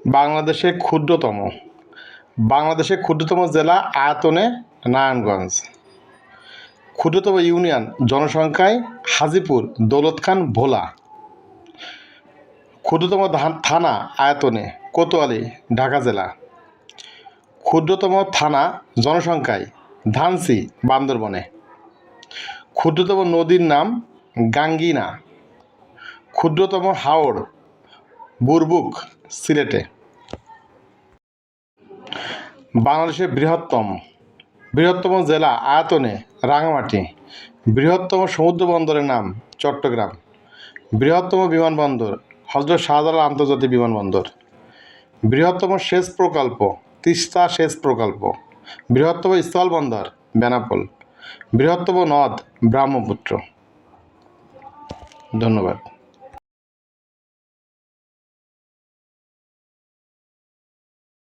বাংলাদেশের ক্ষুদ্রতম জেলা আয়তনে নারায়ণগঞ্জ। ক্ষুদ্রতম ইউনিয়ন জনসংখ্যায় হাজীপুর, দৌলতখান, ভোলা। ক্ষুদ্রতম থানা আয়তনে কোতোয়ালি, ঢাকা জেলা। ক্ষুদ্রতম থানা জনসংখ্যায় ধানসি, বান্দরবনে। ক্ষুদ্রতম নদীর নাম গাঙ্গিনা। ক্ষুদ্রতম হাওর বুরবুক, সিলেটে। বাংলাদেশের বৃহত্তম জেলা আয়তনে রাঙামাটি। বৃহত্তম সমুদ্র বন্দরের নাম চট্টগ্রাম। বৃহত্তম বিমানবন্দর হযরত শাহজালাল আন্তর্জাতিক বিমানবন্দর। বৃহত্তম সেচ প্রকল্প তিস্তা সেচ প্রকল্প। বৃহত্তম স্থলবন্দর বেনাপোল। বৃহত্তম নদ ব্রহ্মপুত্র। ধন্যবাদ।